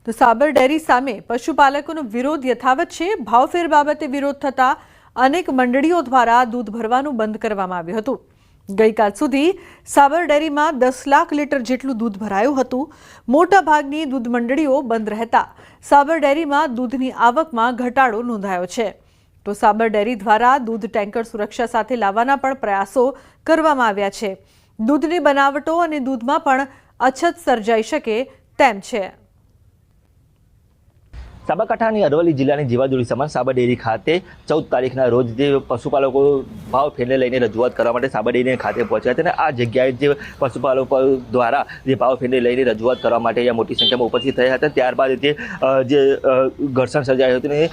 તો સાબર ડેરી સામે પશુપાલકોનો વિરોધ યથાવત છે। ભાવફેર બાબતે વિરોધ થતા અનેક મંડળીઓ દ્વારા દૂધ ભરવાનું બંધ કરવામાં આવ્યું હતું। ગઈકાલ સુધી સાબર ડેરીમાં 10 લાખ લીટર જેટલું દૂધ ભરાયું હતું। મોટા ભાગની દૂધ મંડળીઓ બંધ રહેતા સાબર ડેરીમાં દૂધની આવકમાં ઘટાડો નોંધાયો છે। તો સાબર ડેરી દ્વારા દૂધ ટેન્કર સુરક્ષા સાથે લાવવાના પણ પ્રયાસો કરવામાં આવ્યા છે। દૂધની બનાવટો અને દૂધમાં પણ અછત સર્જાઈ શકે તેમ છે। સાબરકાંઠાની અરવલ્લી જિલ્લાની જીવાદોરી સમાન સાબર ડેરી ખાતે 14 તારીખના રોજ જે પશુપાલકો ભાવ ફેરને લઈને રજૂઆત કરવા માટે સાબર ડેરી ખાતે પહોંચ્યા હતા અને આ જગ્યાએ જે પશુપાલકો દ્વારા જે ભાવ ફેરને લઈને રજૂઆત કરવા માટે અહીંયા મોટી સંખ્યામાં ઉપસ્થિત થયા હતા। ત્યારબાદ જે ઘર્ષણ સર્જાયું હતું અને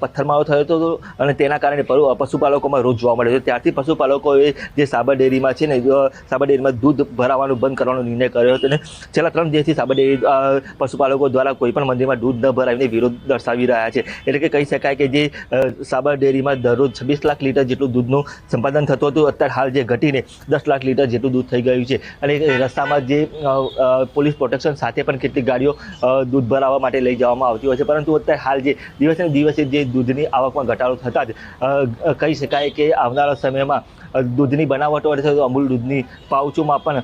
પથ્થરમારો થયો હતો અને તેના કારણે પશુપાલકોમાં રોષ જોવા મળ્યો હતો। ત્યારથી પશુપાલકોએ જે સાબર ડેરીમાં છે ને સાબર ડેરીમાં દૂધ ભરાવાનું બંધ કરવાનો નિર્ણય કર્યો હતો અને છેલ્લા 3 દિવસથી સાબર ડેરી પશુપાલકો દ્વારા કોઈપણ મંદિરમાં દૂધ ન ભરાવીને વિરોધ દર્શાવી રહ્યા છે। એટલે કે કહી શકાય કે જે સાબર ડેરીમાં દરરોજ 26 લાખ લીટર જેટલું દૂધનું સંપાદન થતું હતું, અત્યારે હાલ જે ઘટીને 10 લાખ લીટર જેટલું દૂધ થઈ ગયું છે। અને રસ્તામાં જે પોલીસ પ્રોટેક્શન સાથે પણ કેટલીક ગાડીઓ દૂધ ભરાવવા માટે લઈ જવામાં આવતી હોય છે, પરંતુ અત્યારે હાલ જે દિવસે ને દિવસે જે દૂધની આવકમાં ઘટાડો થતાં જ કહી શકાય કે આવનારા સમયમાં દૂધની બનાવટો અથવા અમૂલ દૂધની પાઉચોમાં પણ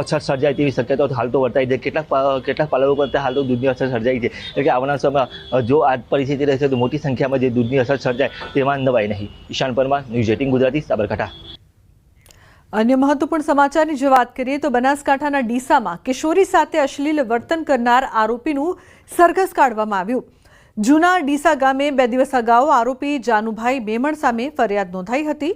અછત સર્જાય તેવી શક્યતાઓ હાલ તો વર્તાઈ છે। કેટલાક પાલકો પર હાલ તો દૂધની અછત સર્જાઈ છે। એટલે કે આવનારા સમયમાં જો આ પરિસ્થિતિ રહેશે તો મોટી સંખ્યામાં જે દૂધની અછત સર્જાય તેમાં નવાઈ નહીં। ઈશાન પરમાર, ન્યૂઝ 18 ગુજરાતી, સાબરકાંઠા। अन्य महत्वपूर्ण समाचारनी जो बात करिए तो बनासकांठाना ડીસામાં કિશોરી સાથે અશ્લીલ વર્તન કરનાર આરોપીનું સરઘસ કાઢવામાં આવ્યું। જૂના ડીસા ગામે 2 દિવસ અગાઉ આરોપી જાનુભાઈ મેમણ સામે ફરિયાદ નોંધાઈ હતી।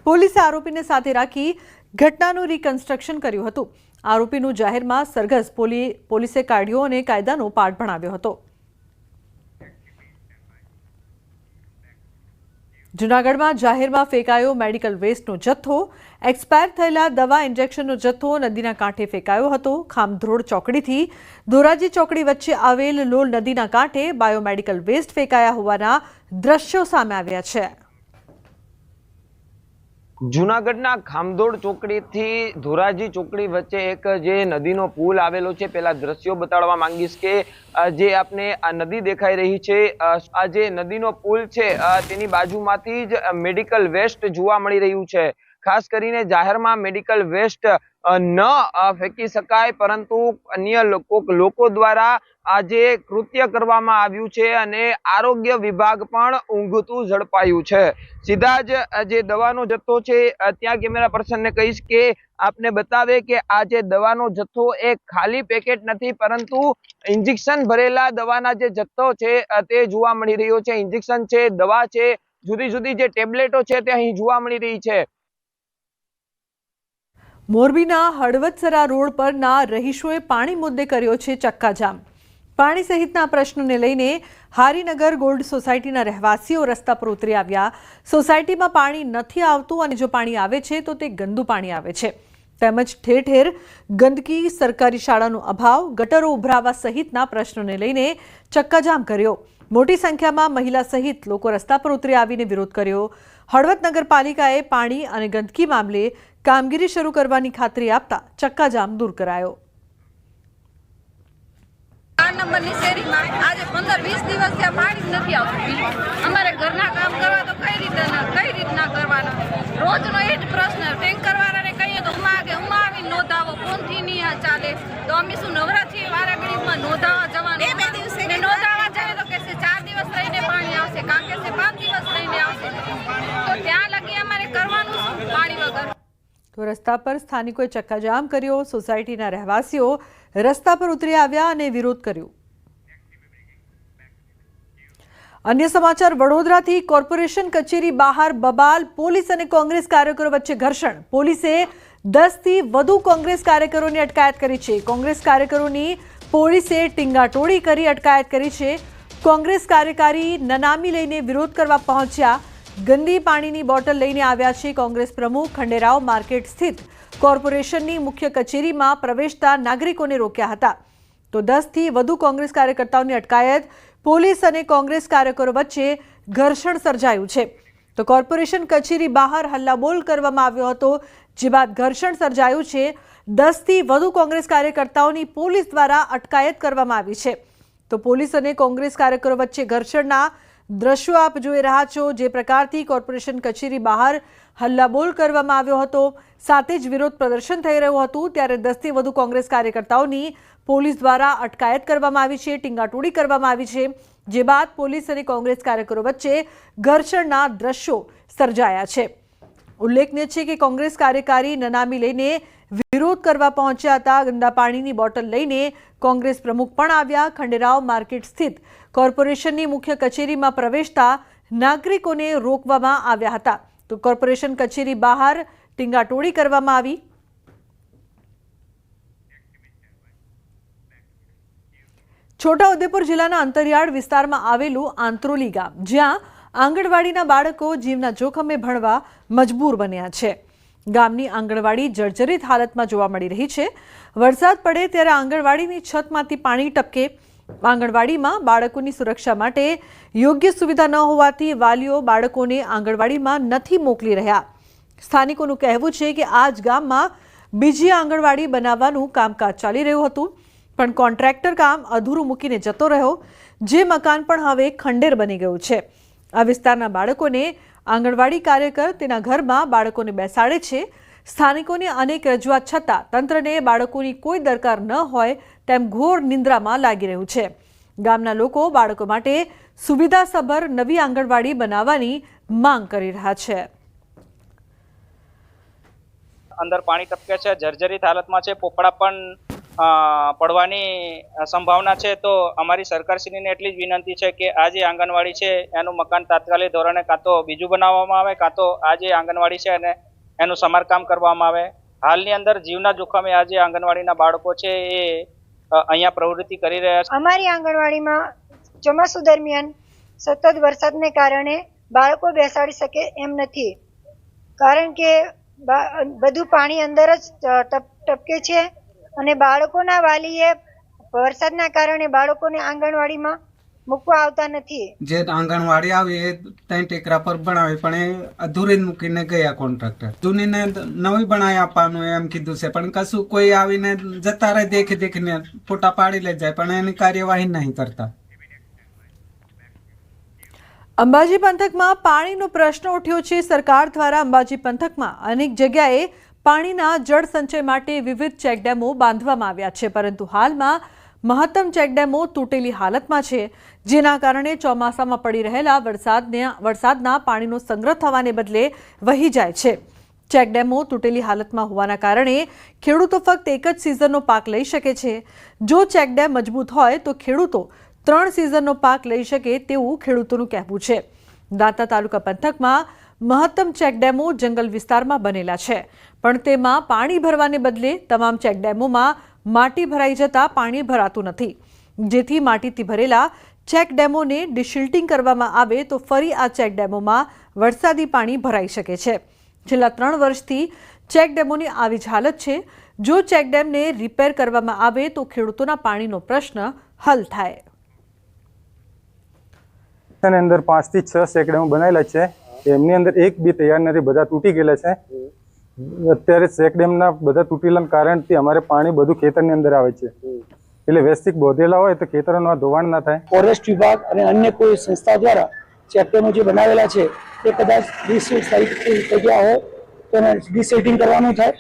પોલીસે આરોપીને સાથે રાખી ઘટનાનું રિકન્સ્ટ્રક્શન કર્યું હતું। આરોપીનું જાહેરમાં સરઘસ પોલીસે કાઢ્યો અને કાયદાનો પાઠ ભણાવ્યો હતો। જૂનાગઢમાં જાહેરમાં ફેંકાયો મેડિકલ વેસ્ટનો જથ્થો। એક્સપાયર થયેલા દવા ઇન્જેક્શનનો જથ્થો નદીના કાંઠે ફેંકાયો હતો। ખામધ્રોડ ચોકડીથી ધોરાજી ચોકડી વચ્ચે આવેલ લોલ નદીના કાંઠે બાયોમેડિકલ વેસ્ટ ફેંકાયા હોવાના દ્રશ્યો સામે આવ્યા છે। જૂનાગઢના ખામધોડ ચોકડીથી ધોરાજી ચોકડી વચ્ચે એક જે નદીનો પુલ આવેલો છે, પહેલા દ્રશ્યો બતાડવા માંગીશ કે જે આપને આ નદી દેખાઈ રહી છે, આ જે નદીનો પુલ છે તેની બાજુમાંથી જ મેડિકલ વેસ્ટ જોવા મળી રહ્યું છે। ખાસ કરીને જાહેરમાં મેડિકલ વેસ્ટ ન ફેંકી શકાય, પરંતુ અન્ય લોકો દ્વારા આ જે કૃત્ય કરવામાં આવ્યું છે અને આરોગ્ય વિભાગ પણ ઊંઘતું ઝડપાયું છે। સીધા જ જે દવાનો જથ્થો છે ત્યાં કેમેરા પર્સનને કહીશ કે આપને બતાવે કે આ જે દવાનો જથ્થો એ ખાલી પેકેટ નથી, પરંતુ ઇન્જેક્શન ભરેલા દવાના જે જથ્થો છે તે જોવા મળી રહ્યો છે। ઇન્જેક્શન છે, દવા છે, જુદી જુદી જે ટેબ્લેટો છે તે અહીં જોવા મળી રહી છે। મોરબીના હળવદસરા રોડ પરના રહીશોએ પાણી મુદ્દે કર્યો છે ચક્કાજામ। પાણી સહિતના પ્રશ્નોને લઈને હારીનગર ગોલ્ડ સોસાયટીના રહેવાસીઓ રસ્તા પર ઉતરી આવ્યા। સોસાયટીમાં પાણી નથી આવતું અને જો પાણી આવે છે તો તે ગંદુ પાણી આવે છે, તેમજ ઠેર ઠેર ગંદકી, સરકારી શાળાનો અભાવ, ગટરો ઉભરાવા સહિતના પ્રશ્નોને લઈને ચક્કાજામ કર્યો। મોટી સંખ્યામાં મહિલા સહિત લોકો રસ્તા પર ઉતરી આવીને વિરોધ કર્યો। હળવદ નગરપાલિકાએ પાણી અને ગંદકી મામલે કામગીરી શરૂ કરવાની ખાતરી આપતા ચક્કાજામ દૂર કરાયો। 4 નંબરની શેરીમાં આજે 15-20 દિવસથી આ પાણી નથી આવતું। અમારે ઘરના કામ કરવા તો કઈ રીતના કરવાના? રોજનો એ જ પ્રશ્ન। ટેન્કર વાળાને કહીએ તો ઉમાં આવીને નોંધાવો, ફોનથી નહીં ચાલે, તો અમે શું નવરાત્રી વારાગડીમાં નોંધાવા જવાનું? 2 દિવસે નોંધાવા જાય તો કે 4 દિવસ રહીને પાણી આવશે, કાં કે 5 દિવસ રહીને આવશે, તો ત્યાં લગી અમારે કરવાનું શું પાણી વગર? તો રસ્તા પર સ્થાનિકોએ ચક્કાજામ કર્યો। સોસાયટીના રહેવાસીઓ રસ્તા પર ઉતરી આવ્યા અને વિરોધ કર્યો। અન્ય સમાચાર, વડોદરાથી કોર્પોરેશન કચેરી બહાર બબાલ, પોલીસ અને કોંગ્રેસ કાર્યકરો વચ્ચે ઘર્ષણ। પોલીસે 10થી વધુ કોંગ્રેસ કાર્યકરોની અટકાયત કરી છે। કોંગ્રેસ કાર્યકરોની પોલીસે ટીંગાટોળી કરી અટકાયત કરી છે। કોંગ્રેસ કાર્યકારી નનામી લઈને વિરોધ કરવા પહોંચ્યા। ગંદી પાણીની બોટલ લઈને આવ્યા છે। કોંગ્રેસ પ્રમુખ ખંડેરાવ માર્કેટ સ્થિત કોર્પોરેશનની મુખ્ય કચેરીમાં પ્રવેશતા નાગરિકોને રોક્યા હતા। તો 10થી વધુ કોંગ્રેસ કાર્યકર્તાઓની અટકાયત। પોલીસ અને કોંગ્રેસ કાર્યકરો વચ્ચે ઘર્ષણ સર્જાયું છે। તો કોર્પોરેશન કચેરી બહાર હલ્લાબોલ કરવામાં આવ્યો હતો, જે બાદ ઘર્ષણ સર્જાયું છે। 10થી વધુ કોંગ્રેસ કાર્યકર્તાઓની પોલીસ દ્વારા અટકાયત કરવામાં આવી છે। તો પોલીસ અને કોંગ્રેસ કાર્યકરો વચ્ચે ઘર્ષણના દ્રશ્યો આપ જોઈ રહ્યા છો। જે પ્રકારથી કોર્પોરેશન કચેરી બહાર હલ્લાબોલ કરવામાં આવ્યો હતો, સાથે જ વિરોધ પ્રદર્શન થઈ રહ્યું હતું, ત્યારે 10થી વધુ કોંગ્રેસ કાર્યકર્તાઓની પોલીસ દ્વારા અટકાયત કરવામાં આવી છે, ટીંગાટોળી કરવામાં આવી છે। જે બાદ પોલીસ અને કોંગ્રેસ કાર્યકરો વચ્ચે ઘર્ષણના દ્રશ્યો સર્જાયા છે। ઉલ્લેખનીય છે કે કોંગ્રેસ કાર્યકારી નનામી લઈને વિરોધ કરવા પહોંચ્યા હતા। ગંદા પાણીની બોટલ લઈને કોંગ્રેસ પ્રમુખ પણ આવ્યા। ખંડેરાવ માર્કેટ સ્થિત કોર્પોરેશનની મુખ્ય કચેરીમાં પ્રવેશતા નાગરિકોને રોકવામાં આવ્યા હતા, તો કોર્પોરેશન કચેરી બહાર ટીંગાટોળી કરવામાં આવી। છોટાઉદેપુર જિલ્લાના અંતરિયાળ વિસ્તારમાં આવેલું આંત્રોલી ગામ, જ્યાં આંગણવાડીના બાળકો જીવના જોખમે ભણવા મજબૂર બન્યા છે। ગામની આંગણવાડી જર્જરિત હાલતમાં જોવા મળી રહી છે। વરસાદ પડે ત્યારે આંગણવાડીની છતમાંથી પાણી ટપકે। આંગણવાડીમાં બાળકોની સુરક્ષા માટે યોગ્ય સુવિધા ન હોવાથી વાલીઓ બાળકોને આંગણવાડીમાં નથી મોકલી રહ્યા। સ્થાનિકોનું કહેવું છે કે આ જ ગામમાં બીજી આંગણવાડી બનાવવાનું કામકાજ ચાલી રહ્યું હતું, પણ કોન્ટ્રાક્ટર કામ અધૂરું મૂકીને જતો રહ્યો, જે મકાન પણ હવે ખંડેર બની ગયું છે। આ વિસ્તારના બાળકોને આંગણવાડી કાર્યકર તેના ઘરમાં બાળકોને બેસાડે છે। સ્થાનિકોની અનેક રજૂઆત છતાં તંત્રને બાળકોની કોઈ દરકાર ન હોય તેમ ઘોર નિંદ્રામાં લાગી રહ્યું છે। ગામના લોકો બાળકો માટે સુવિધાસભર નવી આંગણવાડી બનાવવાની માંગ કરી રહ્યા છે। અંદર પાણી ટપકે છે, જર્જરિત હાલતમાં છે, પોપડા પણ પડવાની સંભાવના છે। તો અમારી સરકારશ્રીને એટલી જ વિનંતી છે કે આ જે આંગણવાડી છે એનું મકાન તાત્કાલિક ધોરણે કાં તો બીજું બનાવવામાં આવે, કાં તો આ જે આંગણવાડી છે અને એનું સમારકામ કરવામાં આવે। હાલની અંદર જીવના જોખમે આ જે આંગણવાડીના બાળકો છે એ અહીંયા પ્રવૃત્તિ કરી રહ્યા છે। અમારી આંગણવાડીમાં ચોમાસું દરમિયાન સતત વરસાદને કારણે બાળકો બેસાડી શકે એમ નથી, કારણ કે બધું પાણી અંદર જ ટપકે છે અને બાળકોના વાલીએ વરસાદના કારણે બાળકોને આંગણવાડીમાં મૂકવા આવતા નથી। જે આંગણવાડી આવી એ ત્યાં ટેકરા પર બનાવી, પણ એ અધૂરી જ મૂકીને ગયા કોન્ટ્રાક્ટર। જૂનીને નવી બનાવી આપવાનું એમ કીધું છે, પણ કશું કોઈ આવીને જતા રહે, દેખીને ફોટા પાડી લે જાય, પણ એની કાર્યવાહી નહીં કરતા। અંબાજી પંથકમાં પાણીનો પ્રશ્ન ઉઠ્યો છે। સરકાર દ્વારા અંબાજી પંથકમાં અનેક જગ્યાએ પાણીના જળ સંચય માટે વિવિધ ચેકડેમો બાંધવામાં આવ્યા છે, પરંતુ હાલમાં મહત્તમ ચેકડેમો તૂટેલી હાલતમાં છે, જેના કારણે ચોમાસામાં પડી રહેલા વરસાદના પાણીનો સંગ્રહ થવાને બદલે વહી જાય છે। ચેકડેમો તૂટેલી હાલતમાં હોવાના કારણે ખેડૂતો ફક્ત એક જ સિઝનનો પાક લઈ શકે છે। જો ચેકડેમ મજબૂત હોય તો ખેડૂતો 3 સિઝનનો પાક લઈ શકે તેવું ખેડૂતોનું કહેવું છે। દાંતા તાલુકા પંથકમાં મહત્તમ ચેકડેમો જંગલ વિસ્તારમાં બનેલા છે, પણ તેમાં પાણી ભરવાને બદલે તમામ ચેકડેમોમાં માટી ભરાઈ જતા પાણી ભરાતું નથી, જેથી માટીથી ભરેલા ચેકડેમોને ડિસિલ્ટિંગ કરવામાં આવે તો ફરી આ ચેકડેમોમાં વરસાદી પાણી ભરાઈ શકે છે। છેલ્લા 3 વર્ષથી ચેકડેમોની આવી જ હાલત છે। જો ચેકડેમને રિપેર કરવામાં આવે તો ખેડૂતોના પાણીનો પ્રશ્ન હલ થાય। અંદર 5 થી 6 ચેકડેમો બનાવેલા છે, એમની અંદર એક બી તૈયાર નથી, બધા તૂટી ગયેલા છે। અત્યારે ચેકડેમના બધા તૂટેલાના કારણથી અમારે પાણી બધું ખેતરની અંદર આવે છે, એટલે વ્યવસ્થિત બોધેલા હોય તો ખેતરોમાં ધોવાણ ના થાય। ફોરેસ્ટ વિભાગ અને અન્ય કોઈ સંસ્થા દ્વારા ચેકડેમો જે બનાવેલા છે તે કદાચ જગ્યા હોય તો એને ડિસેટિંગ કરવાનું થાય।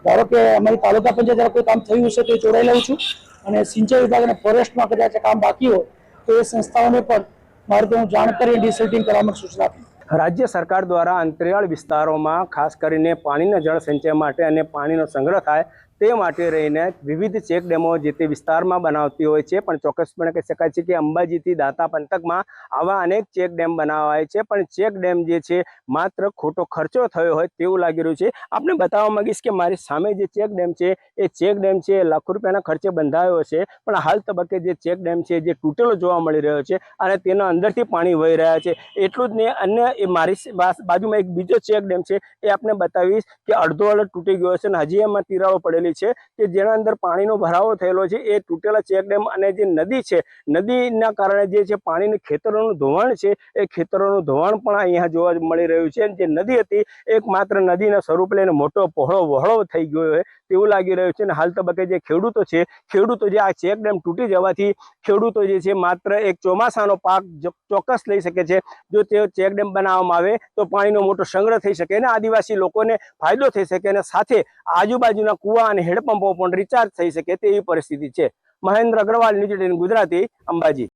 ધારો કે અમારી તાલુકા પંચાયત દ્વારા કોઈ કામ થયું હશે તો એ જોડાઈ લઉં છું, અને સિંચાઈ વિભાગ અને ફોરેસ્ટમાં કદાચ કામ બાકી હોય તો એ સંસ્થાઓને પણ મારે તો હું જાણ કરી ડિસેટિંગ કરવામાં સૂચના આપી। રાજ્ય સરકાર દ્વારા અંતરિયાળ વિસ્તારોમાં ખાસ કરીને પાણીના જળ સંચય માટે અને પાણીનો સંગ્રહ થાય તે માટે રહીને વિવિધ ચેકડેમો જે તે વિસ્તારમાં બનાવતી હોય છે, પણ ચોક્કસપણે કહી શકાય છે કે અંબાજીથી દાંતા પંથકમાં આવા અનેક ચેકડેમ બનાવાય છે, પણ ચેકડેમ જે છે માત્ર ખોટો ખર્ચો થયો હોય તેવું લાગી રહ્યું છે। આપને બતાવવા માંગીશ કે મારી સામે જે ચેકડેમ છે એ ચેકડેમ છે લાખો રૂપિયાના ખર્ચે બંધાયો છે, પણ હાલ તબક્કે જે ચેકડેમ છે જે તૂટેલો જોવા મળી રહ્યો છે અને તેના અંદરથી પાણી વહી રહ્યા છે। એટલું જ નહીં, અન્ય એ મારી બાજુમાં એક બીજો ચેકડેમ છે એ આપને બતાવીશ કે અડધો તૂટી ગયો છે અને હજી એમાં તિરાડો પડેલી છે કે જેના અંદર પાણીનો ભરાવો થયેલો છે। એ તૂટેલા ચેકડેમ અને જે નદી છે, નદીના કારણે જે છે પાણીનું ખેતરોનું ધોવાણ છે એ ખેતરોનું ધોવાણ પણ અહીંયા જોવા મળી રહ્યું છે। જે નદી હતી એક માત્ર નદીના સ્વરૂપ લઈને મોટો પહોળો વહોળો થઈ ગયો હોય તેવું લાગી રહ્યું છે. અને હાલ તબક્કે જે ખેડૂતો જે આ ચેક ડેમ તૂટી જવાથી ખેડૂતો જે છે માત્ર એક ચોમાસાનો પાક ચોક્કસ લઈ શકે છે. જો તે ચેક ડેમ બનાવવામાં આવે તો પાણીનો મોટો સંગ્રહ થઈ શકે અને આદિવાસી લોકોને ફાયદો થઈ શકે અને સાથે આજુબાજુના કુવા અને હેડપંપો પણ રિચાર્જ થઈ શકે તેવી પરિસ્થિતિ છે. મહેન્દ્ર અગ્રવાલ, ન્યૂઝ 18 ગુજરાતી, અંબાજી.